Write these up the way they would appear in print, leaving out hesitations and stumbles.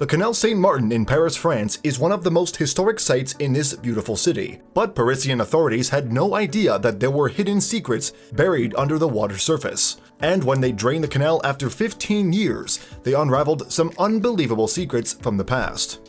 The Canal Saint-Martin in Paris, France is one of the most historic sites in this beautiful city, but Parisian authorities had no idea that there were hidden secrets buried under the water surface. And when they drained the canal after 15 years, they unraveled some unbelievable secrets from the past.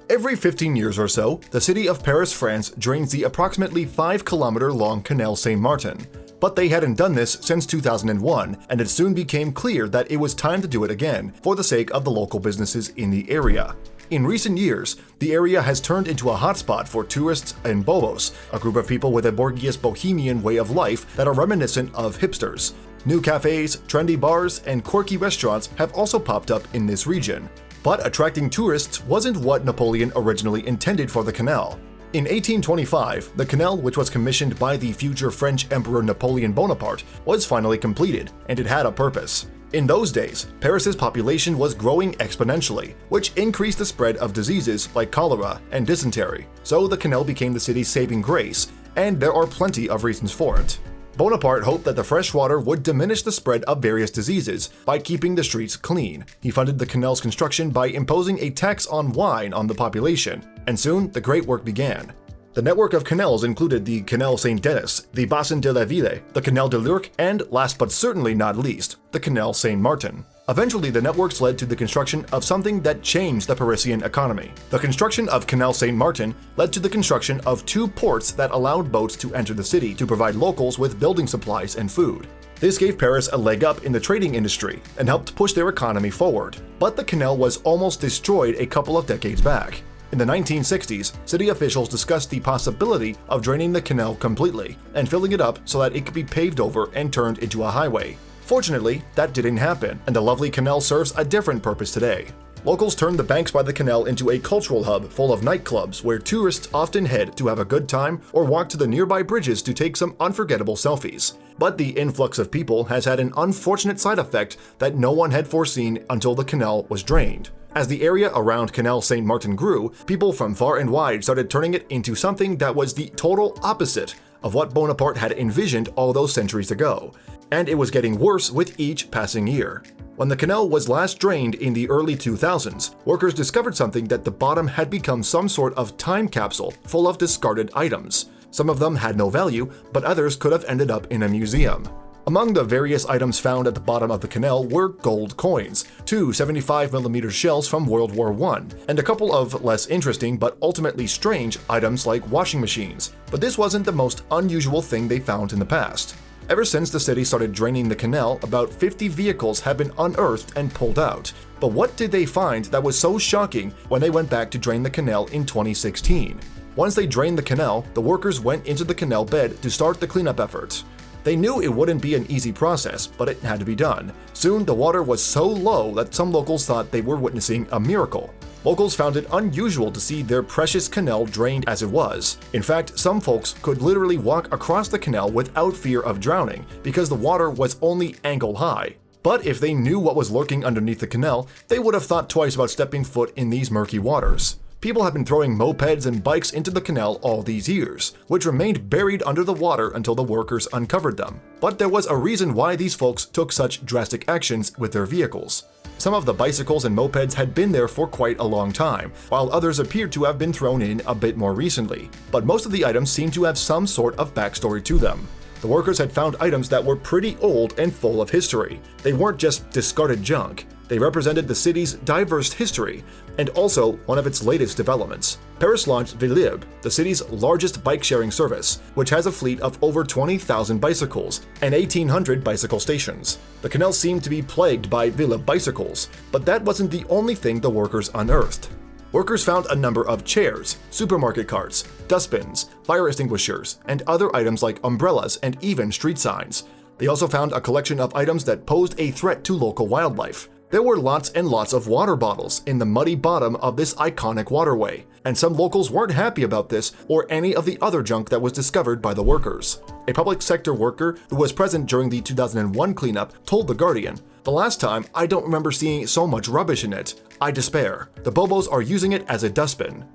Every 15 years or so, the city of Paris, France drains the approximately 5-kilometer-long Canal Saint-Martin. But they hadn't done this since 2001, and it soon became clear that it was time to do it again for the sake of the local businesses in the area. In recent years, the area has turned into a hotspot for tourists and bobos, a group of people with a bourgeois bohemian way of life that are reminiscent of hipsters. New cafes, trendy bars, and quirky restaurants have also popped up in this region. But attracting tourists wasn't what Napoleon originally intended for the canal. In 1825, the canal, which was commissioned by the future French Emperor Napoleon Bonaparte, was finally completed, and it had a purpose. In those days, Paris's population was growing exponentially, which increased the spread of diseases like cholera and dysentery, so the canal became the city's saving grace, and there are plenty of reasons for it. Bonaparte hoped that the fresh water would diminish the spread of various diseases by keeping the streets clean. He funded the canal's construction by imposing a tax on wine on the population, and soon the great work began. The network of canals included the Canal Saint-Denis, the Bassin de la Ville, the Canal de l'Ourcq, and, last but certainly not least, the Canal Saint-Martin. Eventually, the networks led to the construction of something that changed the Parisian economy. The construction of Canal Saint-Martin led to the construction of 2 ports that allowed boats to enter the city to provide locals with building supplies and food. This gave Paris a leg up in the trading industry and helped push their economy forward. But the canal was almost destroyed a couple of decades back. In the 1960s, city officials discussed the possibility of draining the canal completely and filling it up so that it could be paved over and turned into a highway. Fortunately, that didn't happen, and the lovely canal serves a different purpose today. Locals turned the banks by the canal into a cultural hub full of nightclubs where tourists often head to have a good time or walk to the nearby bridges to take some unforgettable selfies. But the influx of people has had an unfortunate side effect that no one had foreseen until the canal was drained. As the area around Canal Saint-Martin grew, people from far and wide started turning it into something that was the total opposite of what Bonaparte had envisioned all those centuries ago. And it was getting worse with each passing year. When the canal was last drained in the early 2000s, workers discovered something that the bottom had become some sort of time capsule full of discarded items. Some of them had no value, but others could have ended up in a museum. Among the various items found at the bottom of the canal were gold coins, 2 75mm shells from World War I, and a couple of less interesting but ultimately strange items like washing machines. But this wasn't the most unusual thing they found in the past. Ever since the city started draining the canal, about 50 vehicles have been unearthed and pulled out. But what did they find that was so shocking when they went back to drain the canal in 2016? Once they drained the canal, the workers went into the canal bed to start the cleanup efforts. They knew it wouldn't be an easy process, but it had to be done. Soon, the water was so low that some locals thought they were witnessing a miracle. Locals found it unusual to see their precious canal drained as it was. In fact, some folks could literally walk across the canal without fear of drowning because the water was only ankle high. But if they knew what was lurking underneath the canal, they would have thought twice about stepping foot in these murky waters. People have been throwing mopeds and bikes into the canal all these years, which remained buried under the water until the workers uncovered them. But there was a reason why these folks took such drastic actions with their vehicles. Some of the bicycles and mopeds had been there for quite a long time, while others appeared to have been thrown in a bit more recently. But most of the items seemed to have some sort of backstory to them. The workers had found items that were pretty old and full of history. They weren't just discarded junk. They represented the city's diverse history, and also one of its latest developments. Paris launched Vélib', the city's largest bike-sharing service, which has a fleet of over 20,000 bicycles and 1,800 bicycle stations. The canal seemed to be plagued by Vélib' bicycles, but that wasn't the only thing the workers unearthed. Workers found a number of chairs, supermarket carts, dustbins, fire extinguishers, and other items like umbrellas and even street signs. They also found a collection of items that posed a threat to local wildlife. There were lots and lots of water bottles in the muddy bottom of this iconic waterway, and some locals weren't happy about this or any of the other junk that was discovered by the workers. A public sector worker who was present during the 2001 cleanup told The Guardian, "The last time, I don't remember seeing so much rubbish in it. I despair. The bobos are using it as a dustbin."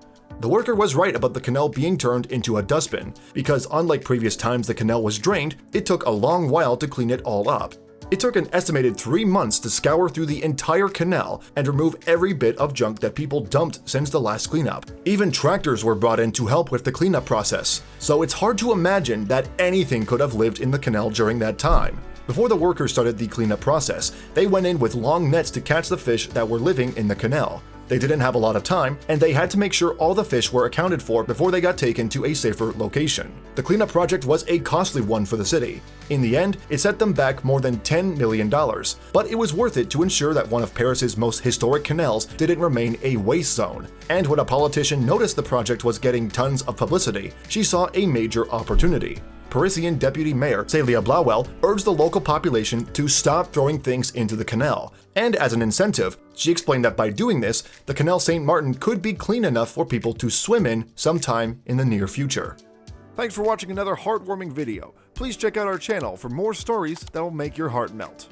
The worker was right about the canal being turned into a dustbin, because unlike previous times the canal was drained, it took a long while to clean it all up. It took an estimated 3 months to scour through the entire canal and remove every bit of junk that people dumped since the last cleanup. Even tractors were brought in to help with the cleanup process, so it's hard to imagine that anything could have lived in the canal during that time. Before the workers started the cleanup process, they went in with long nets to catch the fish that were living in the canal. They didn't have a lot of time, and they had to make sure all the fish were accounted for before they got taken to a safer location. The cleanup project was a costly one for the city. In the end, it set them back more than $10 million, but it was worth it to ensure that one of Paris's most historic canals didn't remain a waste zone. And when a politician noticed the project was getting tons of publicity, she saw a major opportunity. Parisian Deputy Mayor Celia Blauwell urged the local population to stop throwing things into the canal, and as an incentive, she explained that by doing this, the Canal Saint Martin could be clean enough for people to swim in sometime in the near future. Thanks for watching another heartwarming video. Please check out our channel for more stories that will make your heart melt.